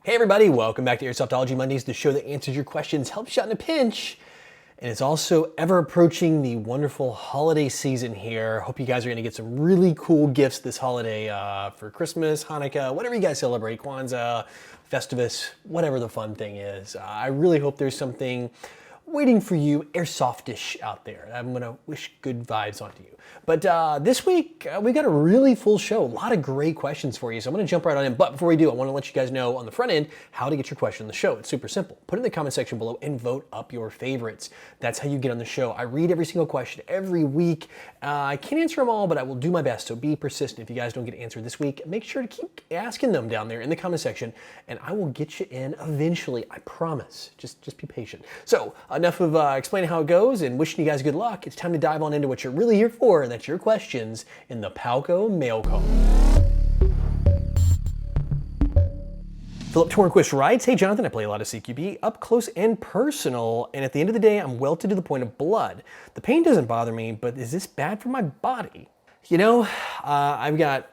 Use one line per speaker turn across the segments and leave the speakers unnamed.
Hey everybody, welcome back to Airsoftology Mondays, the show that answers your questions, helps you out in a pinch, and it's also ever approaching the wonderful holiday season here. Hope you guys are going to get some really cool gifts this holiday for Christmas, Hanukkah, whatever you guys celebrate, Kwanzaa, Festivus, whatever the fun thing is. I really hope there's something waiting for you airsoftish out there. I'm going to wish good vibes onto you. But this week, we got a really full show. A lot of great questions for you, so I'm going to jump right on in. But before we do, I want to let you guys know on the front end how to get your question on the show. It's super simple. Put it in the comment section below and vote up your favorites. That's how you get on the show. I read every single question every week. I can't answer them all, but I will do my best, so be persistent. If you guys don't get answered this week, make sure to keep asking them down there in the comment section, and I will get you in eventually. I promise. Just be patient. So, enough of explaining how it goes and wishing you guys good luck. It's time to dive on into what you're really here for, and that's your questions in the Palco Mail Call. Philip Tornquist writes, "Hey Jonathan, I play a lot of CQB, up close and personal, and at the end of the day, I'm welted to the point of blood. The pain doesn't bother me, but is this bad for my body?" You know, I've got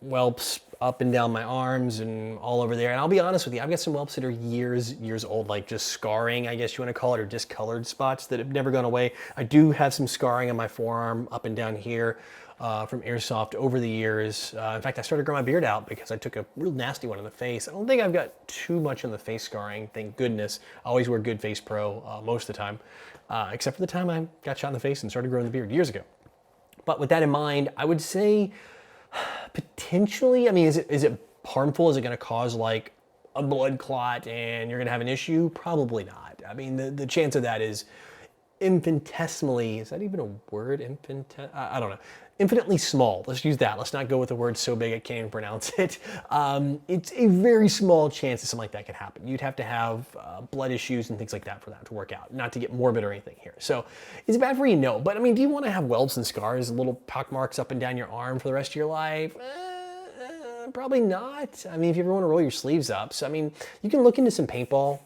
whelps up and down my arms and all over there. And I'll be honest with you, I've got some whelps that are years old, like just scarring, I guess you want to call it, or discolored spots that have never gone away. I do have some scarring on my forearm up and down here from airsoft over the years. In fact, I started growing my beard out because I took a real nasty one in the face. I don't think I've got too much in the face scarring, thank goodness. I always wear Good Face Pro most of the time, except for the time I got shot in the face and started growing the beard years ago. But with that in mind, I would say potentially, I mean, is it harmful? Is it going to cause like a blood clot and you're going to have an issue? Probably not. I mean, the chance of that is infinitesimally, is that even a word? I don't know. Infinitely small. Let's use that. Let's not go with a word so big I can't even pronounce it. It's a very small chance that something like that could happen. You'd have to have blood issues and things like that for that to work out. Not to get morbid or anything here. So is it bad for you? No. But I mean, do you want to have whelps and scars, little pock marks up and down your arm for the rest of your life? Probably not. I mean, if you ever want to roll your sleeves up. So I mean, you can look into some paintball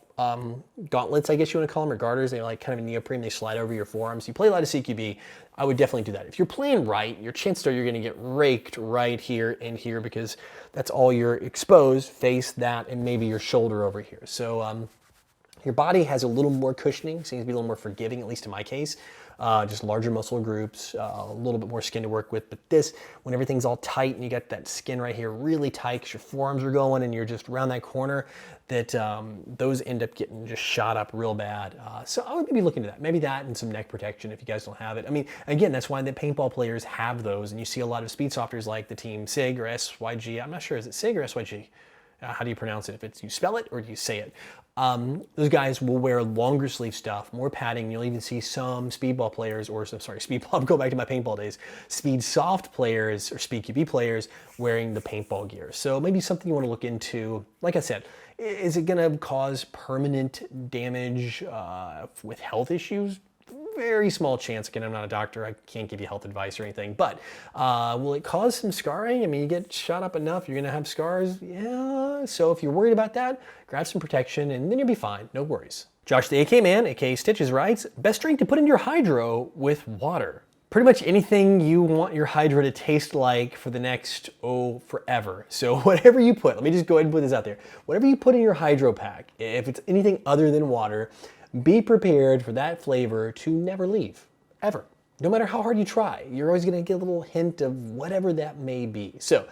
gauntlets, I guess you want to call them, or garters. They're like kind of a neoprene, they slide over your forearms. You play a lot of CQB, I would definitely do that. If you're playing right, your chances are you're going to get raked right here and here because that's all you're exposed, face, that, and maybe your shoulder over here. So your body has a little more cushioning, seems to be a little more forgiving, at least in my case. Just larger muscle groups, a little bit more skin to work with. But this, when everything's all tight and you got that skin right here really tight because your forearms are going and you're just around that corner, that those end up getting just shot up real bad. So I would maybe look into that. Maybe that and some neck protection if you guys don't have it. I mean, again, that's why the paintball players have those. And you see a lot of speed softers like the team SIG or SYG. I'm not sure, is it SIG or SYG? How do you pronounce it? If it's you spell it or do you say it? Those guys will wear longer sleeve stuff, more padding. You'll even see some speedball players, or some, sorry, speedball, go back to my paintball days, speed soft players or speed QB players wearing the paintball gear. So maybe something you want to look into. Like I said, is it going to cause permanent damage with health issues? Very small chance. Again, I'm not a doctor. I can't give you health advice or anything. But will it cause some scarring? I mean, you get shot up enough, you're going to have scars. Yeah. So if you're worried about that, grab some protection and then you'll be fine. No worries. Josh the AK Man, aka Stitches, writes, "Best drink to put in your hydro with water." Pretty much anything you want your hydro to taste like for the next, forever. So whatever you put, let me just go ahead and put this out there. Whatever you put in your hydro pack, if it's anything other than water, be prepared for that flavor to never leave, ever. No matter how hard you try, you're always gonna get a little hint of whatever that may be. So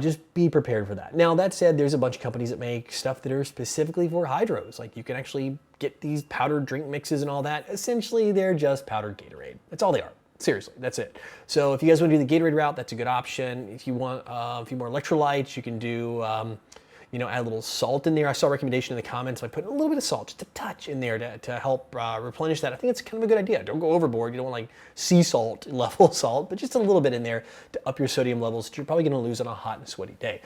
just be prepared for that. Now that said, there's a bunch of companies that make stuff that are specifically for hydros. Like you can actually get these powdered drink mixes and all that. Essentially, they're just powdered Gatorade. That's all they are. Seriously, that's it. So if you guys want to do the Gatorade route, that's a good option. If you want a few more electrolytes, you can do add a little salt in there. I saw a recommendation in the comments. I put a little bit of salt, just a touch in there to help replenish that. I think it's kind of a good idea. Don't go overboard. You don't want like sea salt level salt, but just a little bit in there to up your sodium levels that you're probably going to lose on a hot and sweaty day.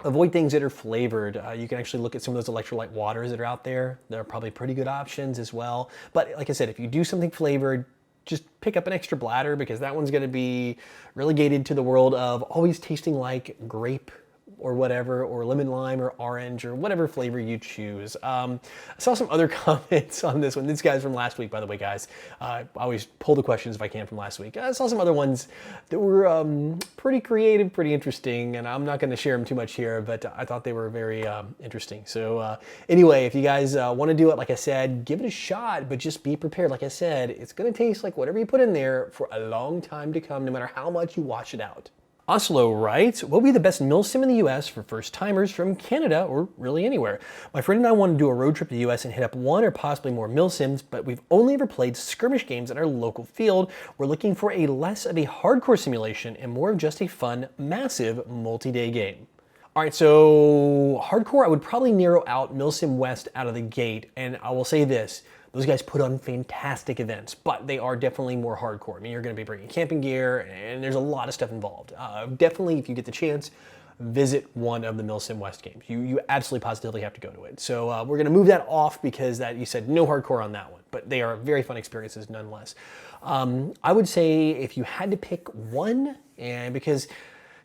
Avoid things that are flavored. You can actually look at some of those electrolyte waters that are out there. They're probably pretty good options as well. But like I said, if you do something flavored, just pick up an extra bladder because that one's going to be relegated to the world of always tasting like grape or whatever, or lemon lime or orange or whatever flavor you choose. I saw some other comments on this one. This guy's from last week, by the way, guys. I always pull the questions if I can from last week. I saw some other ones that were pretty creative, pretty interesting, and I'm not going to share them too much here, but I thought they were very interesting. So anyway, if you guys want to do it, like I said, give it a shot, but just be prepared. Like I said, it's going to taste like whatever you put in there for a long time to come, no matter how much you wash it out. Oslo writes, what would be the best MilSim in the US for first timers from Canada or really anywhere? My friend and I want to do a road trip to the US and hit up one or possibly more MilSims, but we've only ever played skirmish games at our local field. We're looking for a less of a hardcore simulation and more of just a fun, massive multi-day game. All right, so hardcore, I would probably narrow out MilSim West out of the gate, and I will say this. Those guys put on fantastic events, but they are definitely more hardcore. I mean, you're going to be bringing camping gear, and there's a lot of stuff involved. Definitely, if you get the chance, visit one of the MilSim West games. You absolutely positively have to go to it. So we're going to move that off because that you said no hardcore on that one, but they are very fun experiences nonetheless. I would say if you had to pick one, and because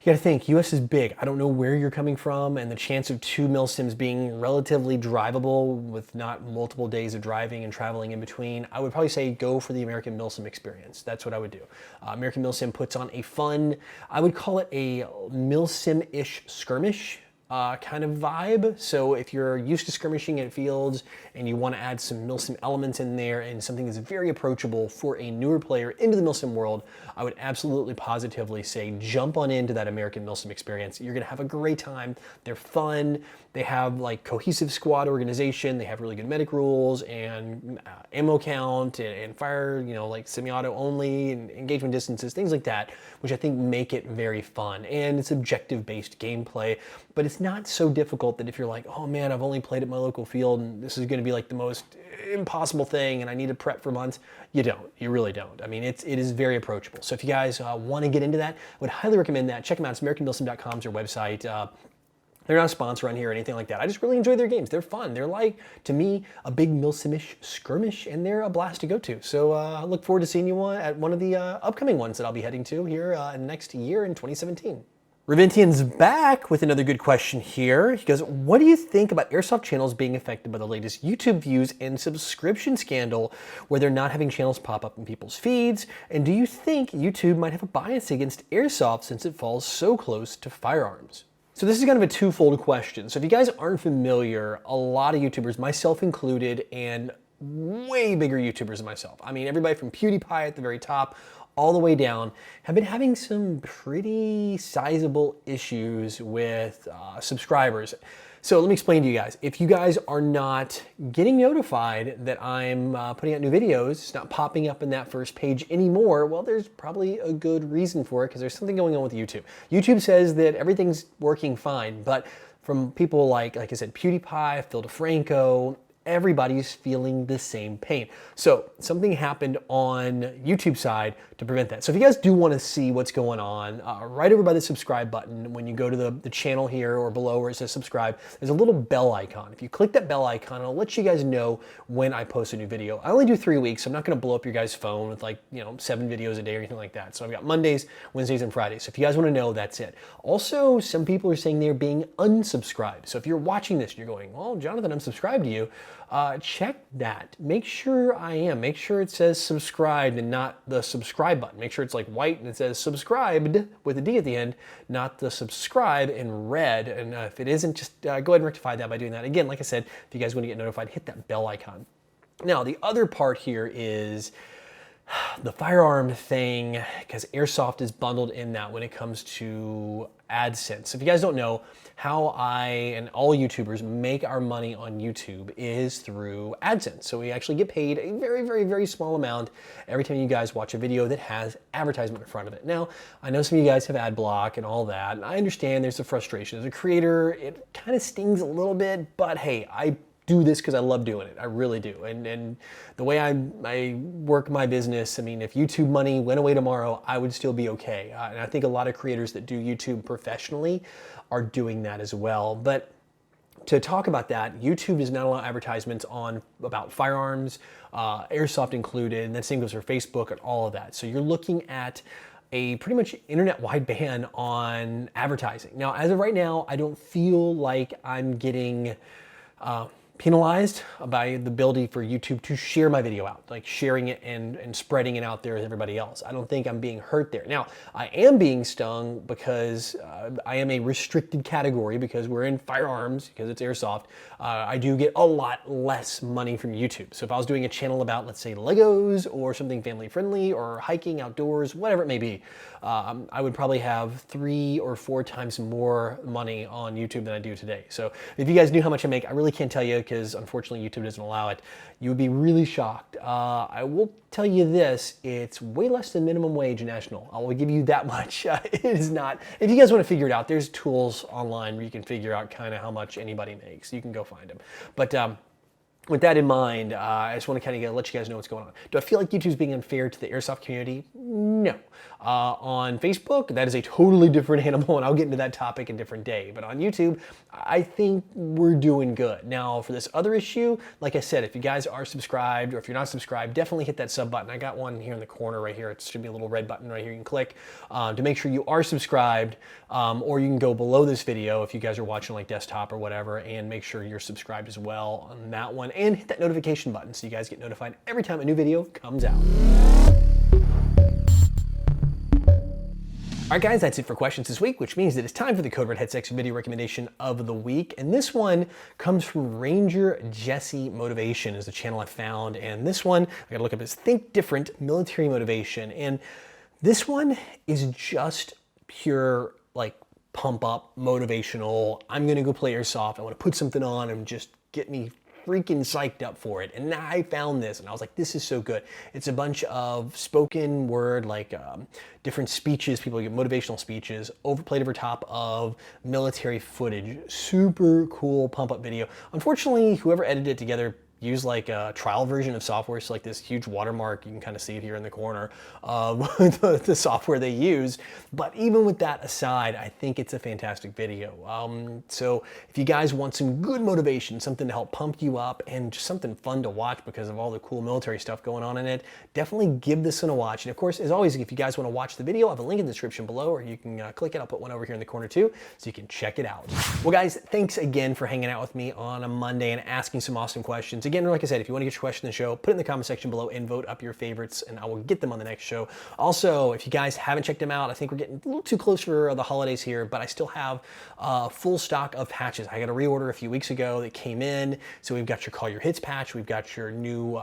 you got to think, US is big. I don't know where you're coming from, and the chance of 2 MilSims being relatively drivable with not multiple days of driving and traveling in between, I would probably say go for the American MilSim experience. That's what I would do. American MilSim puts on a fun, I would call it a MilSim-ish skirmish kind of vibe. So if you're used to skirmishing at fields and you want to add some MilSim elements in there and something that's very approachable for a newer player into the MilSim world, I would absolutely positively say jump on into that American MilSim experience. You're going to have a great time. They're fun. They have like cohesive squad organization. They have really good medic rules and ammo count and fire, you know, like semi-auto only and engagement distances, things like that, which I think make it very fun. And it's objective-based gameplay, but it's not so difficult that if you're like, oh man, I've only played at my local field and this is going to be like the most impossible thing and I need to prep for months. You don't. You really don't. I mean, it is very approachable. So if you guys want to get into that, I would highly recommend that. Check them out. It's AmericanMilSim.com is their website. They're not a sponsor on here or anything like that. I just really enjoy their games. They're fun. They're like, to me, a big MilSim-ish skirmish, and they're a blast to go to. So I look forward to seeing you at one of the upcoming ones that I'll be heading to here next year in 2017. Reventian's back with another good question here. He goes, what do you think about airsoft channels being affected by the latest YouTube views and subscription scandal where they're not having channels pop up in people's feeds? And do you think YouTube might have a bias against airsoft since it falls so close to firearms? So this is kind of a twofold question. So if you guys aren't familiar, a lot of YouTubers, myself included, and way bigger YouTubers than myself, I mean everybody from PewDiePie at the very top all the way down, have been having some pretty sizable issues with subscribers. So let me explain to you guys. If you guys are not getting notified that I'm putting out new videos, it's not popping up in that first page anymore, well, there's probably a good reason for it because there's something going on with YouTube. YouTube says that everything's working fine, but from people like I said, PewDiePie, Phil DeFranco, everybody's feeling the same pain. So something happened on YouTube side to prevent that. So if you guys do want to see what's going on, right over by the subscribe button, when you go to the channel here or below where it says subscribe, there's a little bell icon. If you click that bell icon, it'll let you guys know when I post a new video. I only do 3 weeks, so I'm not going to blow up your guys' phone with 7 videos a day or anything like that. So I've got Mondays, Wednesdays, and Fridays. So if you guys want to know, that's it. Also, some people are saying they're being unsubscribed. So if you're watching this and you're going, well, Jonathan, I'm subscribed to you, check that. Make sure I am. Make sure it says subscribed and not the subscribe button. Make sure it's like white and it says subscribed with a D at the end, not the subscribe in red. And if it isn't, just go ahead and rectify that by doing that. Again, like I said, if you guys want to get notified, hit that bell icon. Now, the other part here is the firearm thing, because Airsoft is bundled in that when it comes to AdSense. So if you guys don't know, how I and all YouTubers make our money on YouTube is through AdSense. So we actually get paid a very, very, very small amount every time you guys watch a video that has advertisement in front of it. Now, I know some of you guys have ad block and all that, and I understand there's a frustration. As a creator, it kind of stings a little bit, but hey, I do this because I love doing it. I really do. And the way I work my business, I mean, if YouTube money went away tomorrow, I would still be okay. And I think a lot of creators that do YouTube professionally are doing that as well. But to talk about that, YouTube does not allow advertisements on about firearms, Airsoft included, and that same goes for Facebook and all of that. So you're looking at a pretty much internet-wide ban on advertising. Now, as of right now, I don't feel like I'm getting penalized by the ability for YouTube to share my video out, like sharing it and spreading it out there with everybody else. I don't think I'm being hurt there. Now, I am being stung because I am a restricted category because we're in firearms, because it's airsoft. I do get a lot less money from YouTube. So if I was doing a channel about, let's say, Legos or something family friendly or hiking outdoors, whatever it may be, I would probably have 3 or 4 times more money on YouTube than I do today. So if you guys knew how much I make, I really can't tell you because unfortunately YouTube doesn't allow it. You would be really shocked. I will tell you this, it's way less than minimum wage national. I will give you that much. It is not. If you guys want to figure it out, there's tools online where you can figure out kind of how much anybody makes. You can go find them. But with that in mind, I just want to kind of let you guys know what's going on. Do I feel like YouTube's being unfair to the airsoft community? No. On Facebook, that is a totally different animal, and I'll get into that topic a different day. But on YouTube, I think we're doing good. Now, for this other issue, like I said, if you guys are subscribed, or if you're not subscribed, definitely hit that sub button. I got one here in the corner right here. It should be a little red button right here you can click to make sure you are subscribed, or you can go below this video if you guys are watching like desktop or whatever, and make sure you're subscribed as well on that one, and hit that notification button so you guys get notified every time a new video comes out. All right, guys, that's it for questions this week, which means that it's time for the Code Red Head Section video recommendation of the week. And this one comes from RangerJesse Motivation, is the channel I found. And this one, I gotta look up, is Think Different Military Motivation. And this one is just pure, like, pump up, motivational. I'm gonna go play airsoft. I wanna put something on and just get me freaking psyched up for it. And I found this and I was like, this is so good. It's a bunch of spoken word, like different speeches, people get motivational speeches, overplayed over top of military footage. Super cool pump up video. Unfortunately, whoever edited it together used like a trial version of software, so like this huge watermark, you can kind of see it here in the corner of the software they use. But even with that aside, I think it's a fantastic video. So if you guys want some good motivation, something to help pump you up, and just something fun to watch because of all the cool military stuff going on in it, definitely give this one a watch. And of course, as always, if you guys want to watch the video, I have a link in the description below, or you can click it. I'll put one over here in the corner too, so you can check it out. Well, guys, thanks again for hanging out with me on a Monday and asking some awesome questions. Again, like I said, if you want to get your question in the show, put it in the comment section below and vote up your favorites, and I will get them on the next show. Also, if you guys haven't checked them out, I think we're getting a little too close for the holidays here, but I still have full stock of patches. I got a reorder a few weeks ago that came in. So we've got your Call Your Hits patch. We've got your new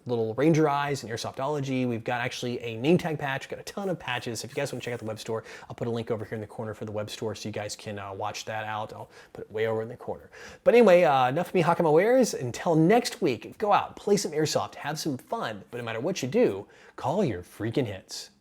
little Ranger Eyes and Airsoftology. We've got actually a name tag patch. We've got a ton of patches. If you guys want to check out the web store, I'll put a link over here in the corner for the web store so you guys can watch that out. I'll put it way over in the corner. But anyway, enough of me hawking my wares. Until next week, go out, play some airsoft, have some fun, but no matter what you do, call your freaking hits.